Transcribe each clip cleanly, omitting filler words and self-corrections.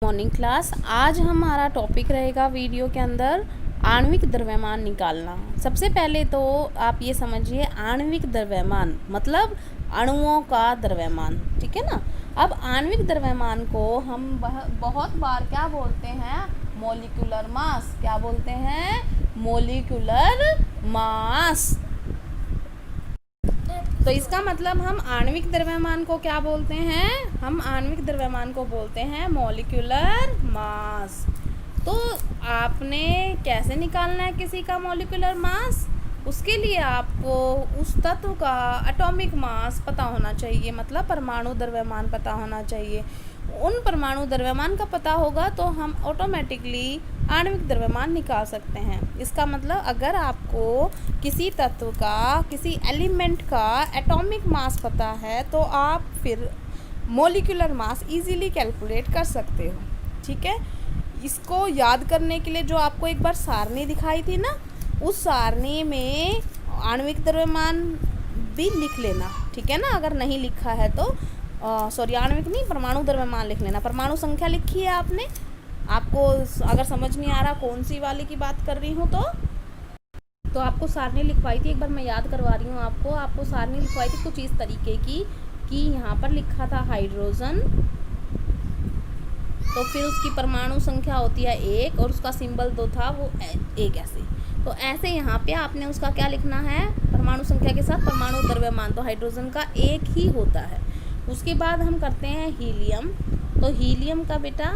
Morning class. आज हमारा topic रहेगा वीडियो के अंदर आणविक द्रव्यमान निकालना। सबसे पहले तो आप ये समझिए, आणविक द्रव्यमान मतलब अणुओं का द्रव्यमान, ठीक है ना। अब आणविक द्रव्यमान को हम बहुत बार क्या बोलते हैं? Molecular mass. क्या बोलते हैं? Molecular mass. तो इसका मतलब हम आणविक द्रव्यमान को क्या बोलते हैं? हम आणविक द्रव्यमान को बोलते हैं मॉलिक्यूलर मास। तो आपने कैसे निकालना है किसी का मॉलिक्यूलर मास? उसके लिए आपको उस तत्व का एटॉमिक मास पता होना चाहिए, मतलब परमाणु द्रव्यमान पता होना चाहिए। उन परमाणु द्रव्यमान का पता होगा तो हम ऑटोमेटिकली आणविक द्रव्यमान निकाल सकते हैं। इसका मतलब अगर आपको किसी तत्व का, किसी एलिमेंट का एटॉमिक मास पता है तो आप फिर मॉलिक्यूलर मास इजीली कैलकुलेट कर सकते हो, ठीक है। इसको याद करने के लिए जो आपको एक बार सारणी दिखाई थी ना, उस सारणी में आणविक द्रव्यमान भी लिख लेना, ठीक है ना। अगर नहीं लिखा है तो आणविक नहीं, परमाणु द्रव्यमान लिख लेना। परमाणु संख्या लिखी है आपने? आपको अगर समझ नहीं आ रहा कौन सी वाली की बात कर रही हूँ तो आपको सारणी लिखवाई थी, एक बार मैं याद करवा रही हूँ आपको सारणी लिखवाई थी कुछ इस तरीके की कि यहाँ पर लिखा था हाइड्रोजन, तो फिर उसकी परमाणु संख्या होती है 1 और उसका सिंबल तो था वो एक ऐसे। तो ऐसे यहाँ पे आपने उसका क्या लिखना है? परमाणु संख्या के साथ परमाणु द्रव्यमान, तो हाइड्रोजन का 1 ही होता है। उसके बाद हम करते हैं हीलियम। तो हीलियम का बेटा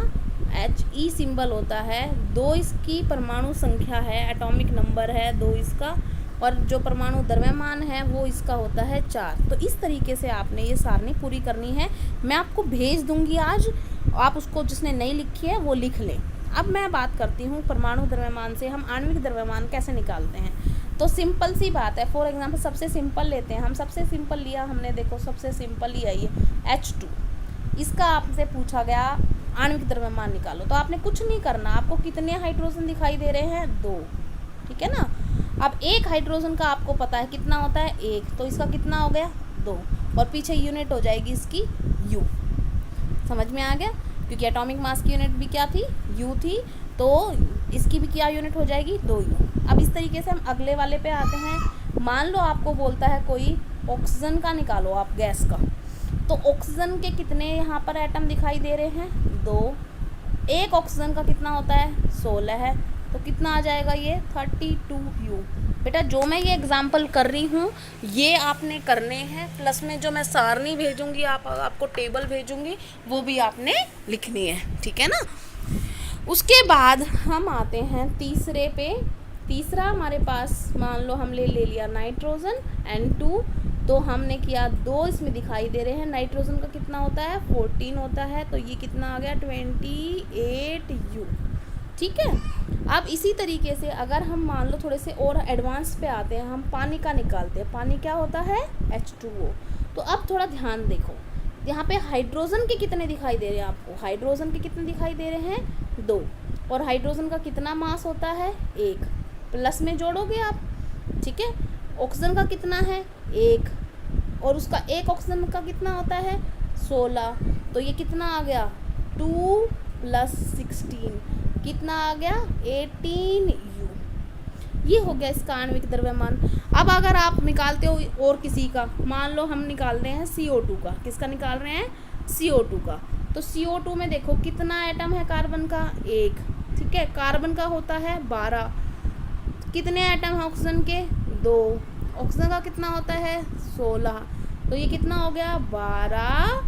He सिंबल होता है, 2 इसकी परमाणु संख्या है, एटॉमिक नंबर है 2 इसका, और जो परमाणु द्रव्यमान है वो इसका होता है 4। तो इस तरीके से आपने ये सारणी पूरी करनी है। मैं आपको भेज दूंगी आज, आप उसको जिसने नहीं लिखी है वो लिख लें। अब मैं बात करती हूँ परमाणु द्रव्यमान से हम आणविक द्रव्यमान कैसे निकालते हैं। तो सिंपल सी बात है। फॉर एग्जांपल सबसे सिंपल लेते हैं हम, सबसे सिंपल लिया हमने, देखो सबसे सिंपल लिया ये H2। इसका आपसे पूछा गया आणविक द्रव्यमान निकालो, तो आपने कुछ नहीं करना। आपको कितने हाइड्रोजन दिखाई दे रहे हैं? 2, ठीक है ना। अब एक हाइड्रोजन का आपको पता है कितना होता है? 1, तो इसका कितना हो गया? 2, और पीछे यूनिट हो जाएगी इसकी U। समझ में आ गया? क्योंकि एटॉमिक मास की यूनिट भी क्या थी? U थी, तो इसकी भी क्या यूनिट हो जाएगी? 2U। अब इस तरीके से हम अगले वाले पे आते हैं। मान लो आपको बोलता है कोई ऑक्सीजन का निकालो आप, गैस का। तो ऑक्सीजन के कितने यहाँ पर एटम दिखाई दे रहे हैं? 2। एक ऑक्सीजन का कितना होता है? 16 है, तो कितना आ जाएगा ये? 32U। बेटा जो मैं ये एग्जाम्पल कर रही हूँ ये आपने करने हैं, प्लस में जो मैं सारणी भेजूंगी, आपको टेबल भेजूंगी, वो भी आपने लिखनी है, ठीक है ना। उसके बाद हम आते हैं तीसरे पे। तीसरा हमारे पास मान लो हम ले लिया नाइट्रोजन N2, तो हमने किया 2 इसमें दिखाई दे रहे हैं। नाइट्रोजन का कितना होता है? 14 होता है, तो ये कितना आ गया? 28U, ठीक है। अब इसी तरीके से अगर हम मान लो थोड़े से और एडवांस पे आते हैं, हम पानी का निकालते हैं। पानी क्या होता है? H2O। तो अब थोड़ा ध्यान देखो, यहाँ पे हाइड्रोजन के कितने दिखाई दे रहे हैं आपको? हाइड्रोजन के कितने दिखाई दे रहे हैं? 2, और हाइड्रोजन का कितना मास होता है? 1, प्लस में जोड़ोगे आप, ठीक है। ऑक्सीजन का कितना है? 1, और उसका एक ऑक्सीजन का कितना होता है? 16, तो ये कितना आ गया? 2 + 16 कितना आ गया? 18U। ये हो गया इसका आणविक द्रव्यमान। अब अगर आप निकालते हो और किसी का, मान लो हम निकाल रहे हैं CO2 का। किसका निकाल रहे हैं? CO2 का। तो CO2 में देखो कितना एटम है कार्बन का? 1, ठीक है। कार्बन का होता है 12। कितने एटम है ऑक्सीजन के? 2। ऑक्सीजन का कितना होता है? 16, तो ये कितना हो गया? 12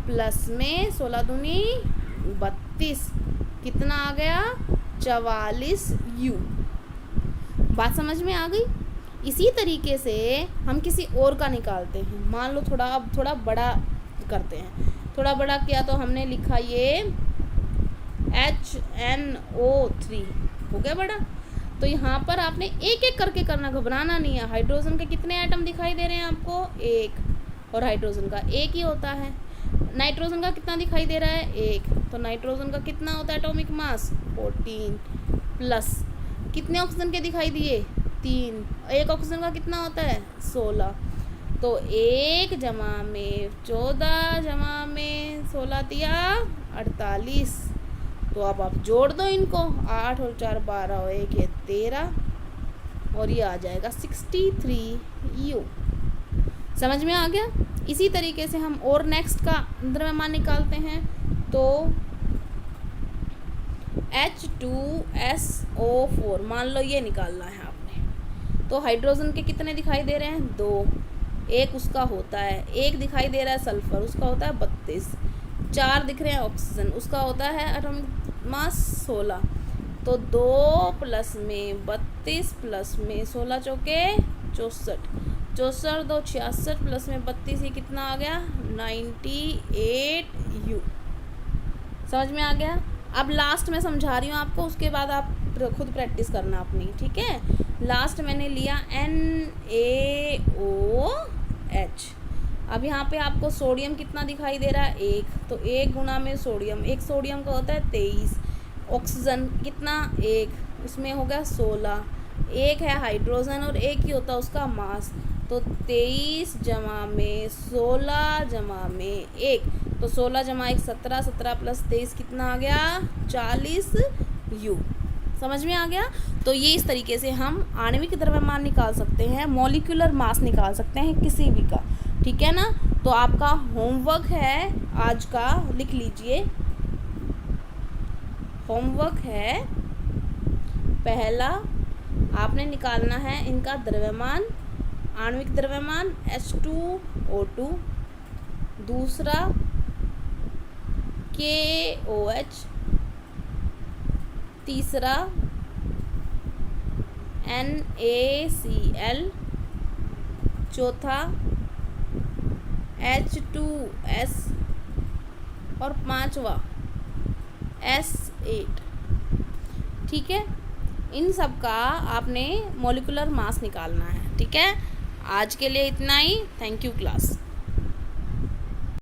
प्लस में 16 दूनी 32, कितना आ गया? 44U। बात समझ में आ गई? इसी तरीके से हम किसी और का निकालते हैं। मान लो अब थोड़ा बड़ा करते हैं। थोड़ा बड़ा किया तो हमने लिखा ये HNO3, हो गया बड़ा। तो यहाँ पर आपने एक एक करके करना, घबराना नहीं है। हाइड्रोजन के कितने एटम दिखाई दे रहे हैं आपको? 1, और हाइड्रोजन का 1 ही होता है। नाइट्रोजन का कितना दिखाई दे रहा है? 1, तो नाइट्रोजन का कितना होता है एटॉमिक मास? 14, प्लस कितने ऑक्सीजन के दिखाई दिए? 3, एक ऑक्सीजन का कितना होता है? 16, तो 1 जमा में 14 जमा में 16 दिया 48, तो अब आप जोड़ दो इनको, 8 और 4 12 और 1 है 13 और ये आ जाएगा 63U। समझ में आ गया। इसी तरीके से हम और नेक्स्ट का द्रव्यमान निकालते हैं। तो H2SO4 मान लो ये निकालना है आपने। तो हाइड्रोजन के कितने दिखाई दे रहे हैं? 2। एक उसका होता है, एक दिखाई दे रहा है सल्फर, उसका होता है 32। 4 दिख रहे हैं ऑक्सीजन, उसका होता है एटॉमिक मास 16। तो 2 प्लस में 32 प्लस में 16 चौके 64, 64 2 66 प्लस में 32, ये कितना आ गया? 98U। समझ में आ गया। अब लास्ट में समझा रही हूँ आपको, उसके बाद आप खुद प्रैक्टिस करना अपनी, ठीक है। लास्ट मैंने लिया NaOH। अब यहाँ पे आपको सोडियम कितना दिखाई दे रहा है? 1। तो 1 गुणा में सोडियम, एक सोडियम का होता है 23। ऑक्सीजन कितना? 1, उसमें हो गया 16। एक है हाइड्रोजन और एक ही होता है उसका मास। तो 23 जमा में 16 जमा में 1, तो 16 जमा 1 17, 17 प्लस 23 कितना आ गया? 40U। समझ में आ गया। तो ये इस तरीके से हम आणविक द्रव्यमान निकाल सकते हैं, मॉलिक्यूलर मास निकाल सकते हैं किसी भी का, ठीक है ना। तो आपका होमवर्क है आज का, लिख लीजिए। होमवर्क है पहला, आपने निकालना है इनका द्रव्यमान, आणविक द्रव्यमान H2O2, दूसरा KOH, तीसरा NaCl, चौथा H2S और पांचवा S8, ठीक है। इन सब का आपने मॉलिक्यूलर मास निकालना है, ठीक है। आज के लिए इतना ही। Thank you class.